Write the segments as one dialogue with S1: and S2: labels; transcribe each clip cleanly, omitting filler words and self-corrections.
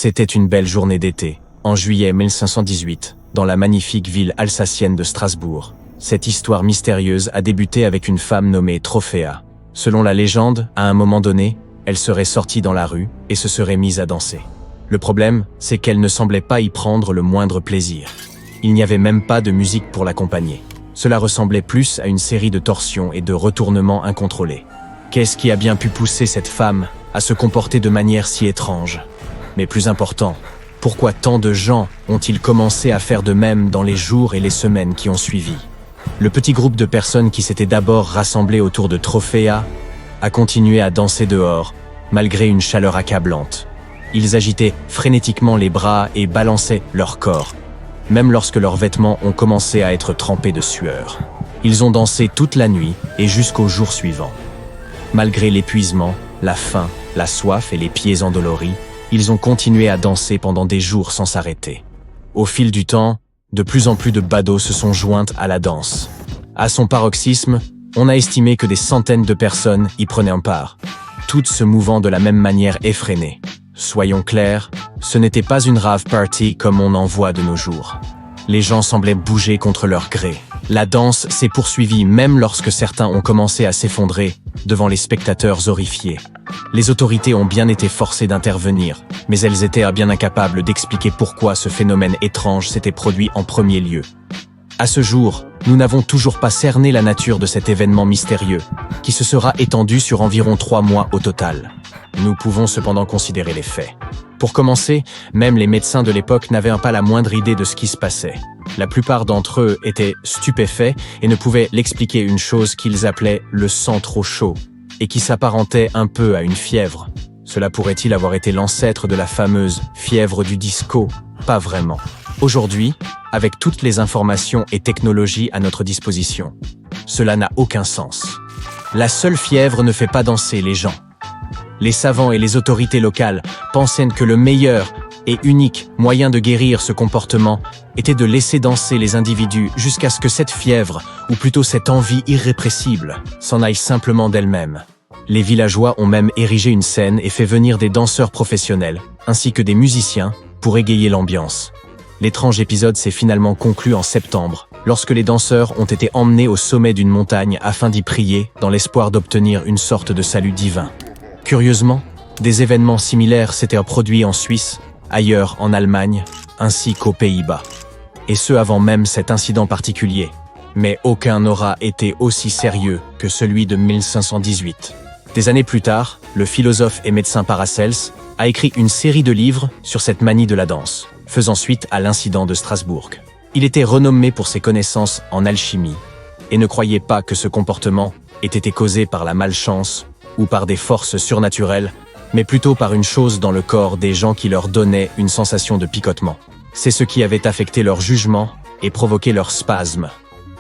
S1: C'était une belle journée d'été, en juillet 1518, dans la magnifique ville alsacienne de Strasbourg. Cette histoire mystérieuse a débuté avec une femme nommée Trophéa. Selon la légende, à un moment donné, elle serait sortie dans la rue et se serait mise à danser. Le problème, c'est qu'elle ne semblait pas y prendre le moindre plaisir. Il n'y avait même pas de musique pour l'accompagner. Cela ressemblait plus à une série de torsions et de retournements incontrôlés. Qu'est-ce qui a bien pu pousser cette femme à se comporter de manière si étrange ? Mais plus important, pourquoi tant de gens ont-ils commencé à faire de même dans les jours et les semaines qui ont suivi ? Le petit groupe de personnes qui s'était d'abord rassemblé autour de Trophéa a continué à danser dehors, malgré une chaleur accablante. Ils agitaient frénétiquement les bras et balançaient leur corps, même lorsque leurs vêtements ont commencé à être trempés de sueur. Ils ont dansé toute la nuit et jusqu'au jour suivant. Malgré l'épuisement, la faim, la soif et les pieds endoloris, ils ont continué à danser pendant des jours sans s'arrêter. Au fil du temps, de plus en plus de badauds se sont jointes à la danse. À son paroxysme, on a estimé que des centaines de personnes y prenaient part, toutes se mouvant de la même manière effrénée. Soyons clairs, ce n'était pas une rave party comme on en voit de nos jours. Les gens semblaient bouger contre leur gré. La danse s'est poursuivie même lorsque certains ont commencé à s'effondrer devant les spectateurs horrifiés. Les autorités ont bien été forcées d'intervenir, mais elles étaient bien incapables d'expliquer pourquoi ce phénomène étrange s'était produit en premier lieu. À ce jour, nous n'avons toujours pas cerné la nature de cet événement mystérieux, qui se sera étendu sur environ 3 mois au total. Nous pouvons cependant considérer les faits. Pour commencer, même les médecins de l'époque n'avaient pas la moindre idée de ce qui se passait. La plupart d'entre eux étaient stupéfaits et ne pouvaient l'expliquer une chose qu'ils appelaient le sang trop chaud, et qui s'apparentait un peu à une fièvre. Cela pourrait-il avoir été l'ancêtre de la fameuse fièvre du disco? Pas vraiment. Aujourd'hui, avec toutes les informations et technologies à notre disposition, cela n'a aucun sens. La seule fièvre ne fait pas danser les gens. Les savants et les autorités locales pensaient que le meilleur et unique moyen de guérir ce comportement était de laisser danser les individus jusqu'à ce que cette fièvre, ou plutôt cette envie irrépressible, s'en aille simplement d'elle-même. Les villageois ont même érigé une scène et fait venir des danseurs professionnels, ainsi que des musiciens, pour égayer l'ambiance. L'étrange épisode s'est finalement conclu en septembre, lorsque les danseurs ont été emmenés au sommet d'une montagne afin d'y prier, dans l'espoir d'obtenir une sorte de salut divin. Curieusement, des événements similaires s'étaient produits en Suisse, ailleurs en Allemagne, ainsi qu'aux Pays-Bas. Et ce avant même cet incident particulier. Mais aucun n'aura été aussi sérieux que celui de 1518. Des années plus tard, le philosophe et médecin Paracelse a écrit une série de livres sur cette manie de la danse, faisant suite à l'incident de Strasbourg. Il était renommé pour ses connaissances en alchimie, et ne croyait pas que ce comportement ait été causé par la malchance ou par des forces surnaturelles, mais plutôt par une chose dans le corps des gens qui leur donnait une sensation de picotement. C'est ce qui avait affecté leur jugement et provoqué leur spasme.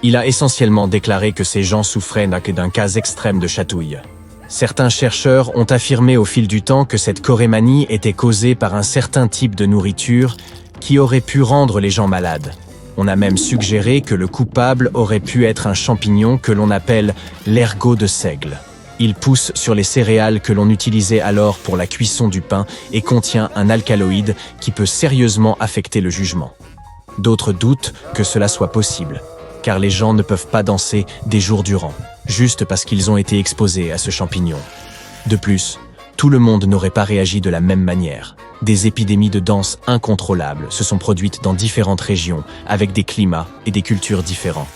S1: Il a essentiellement déclaré que ces gens souffraient d'un cas extrême de chatouille. Certains chercheurs ont affirmé au fil du temps que cette chorémanie était causée par un certain type de nourriture qui aurait pu rendre les gens malades. On a même suggéré que le coupable aurait pu être un champignon que l'on appelle l'ergot de seigle. Il pousse sur les céréales que l'on utilisait alors pour la cuisson du pain et contient un alcaloïde qui peut sérieusement affecter le jugement. D'autres doutent que cela soit possible, car les gens ne peuvent pas danser des jours durant, juste parce qu'ils ont été exposés à ce champignon. De plus, tout le monde n'aurait pas réagi de la même manière. Des épidémies de danse incontrôlables se sont produites dans différentes régions, avec des climats et des cultures différents.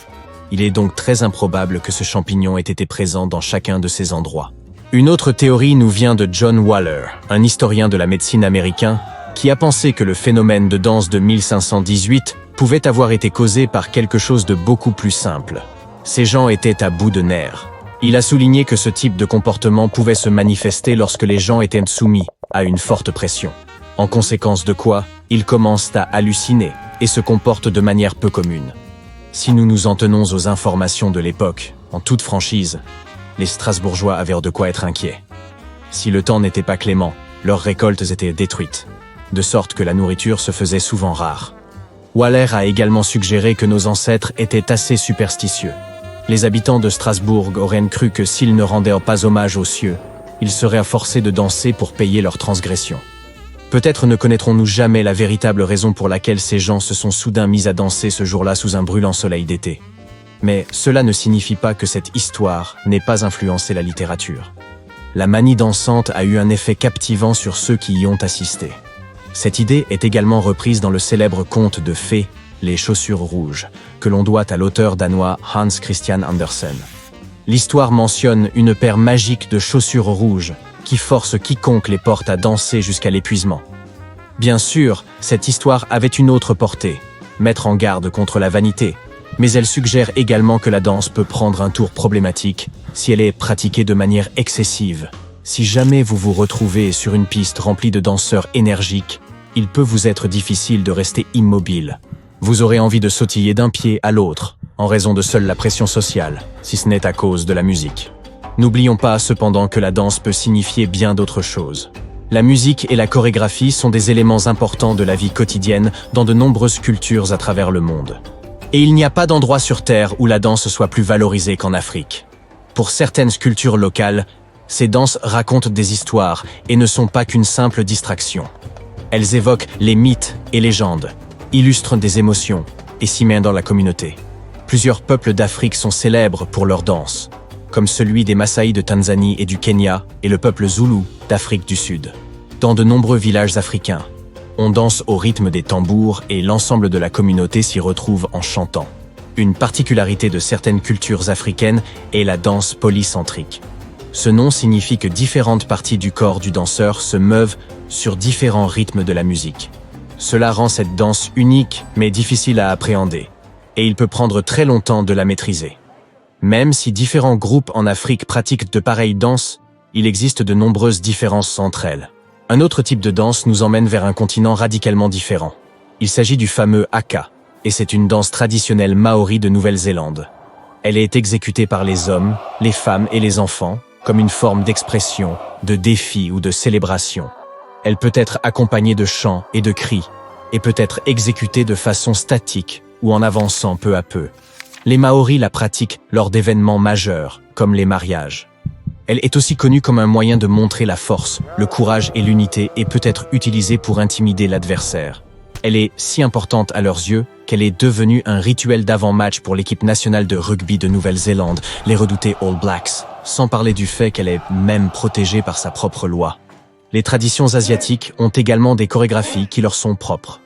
S1: Il est donc très improbable que ce champignon ait été présent dans chacun de ces endroits. Une autre théorie nous vient de John Waller, un historien de la médecine américain, qui a pensé que le phénomène de danse de 1518 pouvait avoir été causé par quelque chose de beaucoup plus simple. Ces gens étaient à bout de nerfs. Il a souligné que ce type de comportement pouvait se manifester lorsque les gens étaient soumis à une forte pression. En conséquence de quoi, ils commencent à halluciner et se comportent de manière peu commune. Si nous nous en tenons aux informations de l'époque, en toute franchise, les Strasbourgeois avaient de quoi être inquiets. Si le temps n'était pas clément, leurs récoltes étaient détruites, de sorte que la nourriture se faisait souvent rare. Waller a également suggéré que nos ancêtres étaient assez superstitieux. Les habitants de Strasbourg auraient cru que s'ils ne rendaient pas hommage aux cieux, ils seraient forcés de danser pour payer leurs transgressions. Peut-être ne connaîtrons-nous jamais la véritable raison pour laquelle ces gens se sont soudain mis à danser ce jour-là sous un brûlant soleil d'été. Mais cela ne signifie pas que cette histoire n'ait pas influencé la littérature. La manie dansante a eu un effet captivant sur ceux qui y ont assisté. Cette idée est également reprise dans le célèbre conte de fées, Les chaussures rouges, que l'on doit à l'auteur danois Hans Christian Andersen. L'histoire mentionne une paire magique de chaussures rouges qui force quiconque les porte à danser jusqu'à l'épuisement. Bien sûr, cette histoire avait une autre portée, mettre en garde contre la vanité, mais elle suggère également que la danse peut prendre un tour problématique si elle est pratiquée de manière excessive. Si jamais vous vous retrouvez sur une piste remplie de danseurs énergiques, il peut vous être difficile de rester immobile. Vous aurez envie de sautiller d'un pied à l'autre, en raison de seule la pression sociale, si ce n'est à cause de la musique. N'oublions pas cependant que la danse peut signifier bien d'autres choses. La musique et la chorégraphie sont des éléments importants de la vie quotidienne dans de nombreuses cultures à travers le monde. Et il n'y a pas d'endroit sur Terre où la danse soit plus valorisée qu'en Afrique. Pour certaines cultures locales, ces danses racontent des histoires et ne sont pas qu'une simple distraction. Elles évoquent les mythes et légendes, illustrent des émotions et s'y mènent dans la communauté. Plusieurs peuples d'Afrique sont célèbres pour leurs danses, comme celui des Maasai de Tanzanie et du Kenya et le peuple Zoulou d'Afrique du Sud. Dans de nombreux villages africains, on danse au rythme des tambours et l'ensemble de la communauté s'y retrouve en chantant. Une particularité de certaines cultures africaines est la danse polycentrique. Ce nom signifie que différentes parties du corps du danseur se meuvent sur différents rythmes de la musique. Cela rend cette danse unique mais difficile à appréhender, et il peut prendre très longtemps de la maîtriser. Même si différents groupes en Afrique pratiquent de pareilles danses, il existe de nombreuses différences entre elles. Un autre type de danse nous emmène vers un continent radicalement différent. Il s'agit du fameux haka, et c'est une danse traditionnelle maori de Nouvelle-Zélande. Elle est exécutée par les hommes, les femmes et les enfants, comme une forme d'expression, de défi ou de célébration. Elle peut être accompagnée de chants et de cris, et peut être exécutée de façon statique ou en avançant peu à peu. Les Maoris la pratiquent lors d'événements majeurs, comme les mariages. Elle est aussi connue comme un moyen de montrer la force, le courage et l'unité et peut être utilisée pour intimider l'adversaire. Elle est si importante à leurs yeux qu'elle est devenue un rituel d'avant-match pour l'équipe nationale de rugby de Nouvelle-Zélande, les redoutés All Blacks, sans parler du fait qu'elle est même protégée par sa propre loi. Les traditions asiatiques ont également des chorégraphies qui leur sont propres.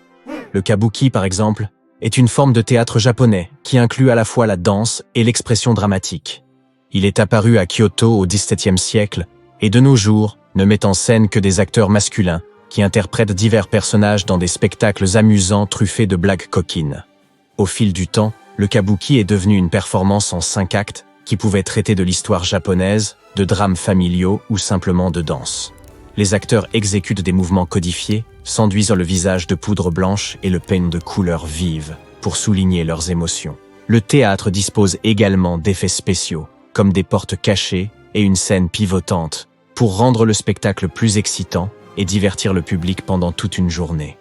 S1: Le kabuki, par exemple, est une forme de théâtre japonais qui inclut à la fois la danse et l'expression dramatique. Il est apparu à Kyoto au XVIIe siècle et de nos jours ne met en scène que des acteurs masculins qui interprètent divers personnages dans des spectacles amusants truffés de blagues coquines. Au fil du temps, le kabuki est devenu une performance en 5 actes qui pouvait traiter de l'histoire japonaise, de drames familiaux ou simplement de danse. Les acteurs exécutent des mouvements codifiés, s'enduisant le visage de poudre blanche et le peignent de couleurs vives pour souligner leurs émotions. Le théâtre dispose également d'effets spéciaux, comme des portes cachées et une scène pivotante, pour rendre le spectacle plus excitant et divertir le public pendant toute une journée.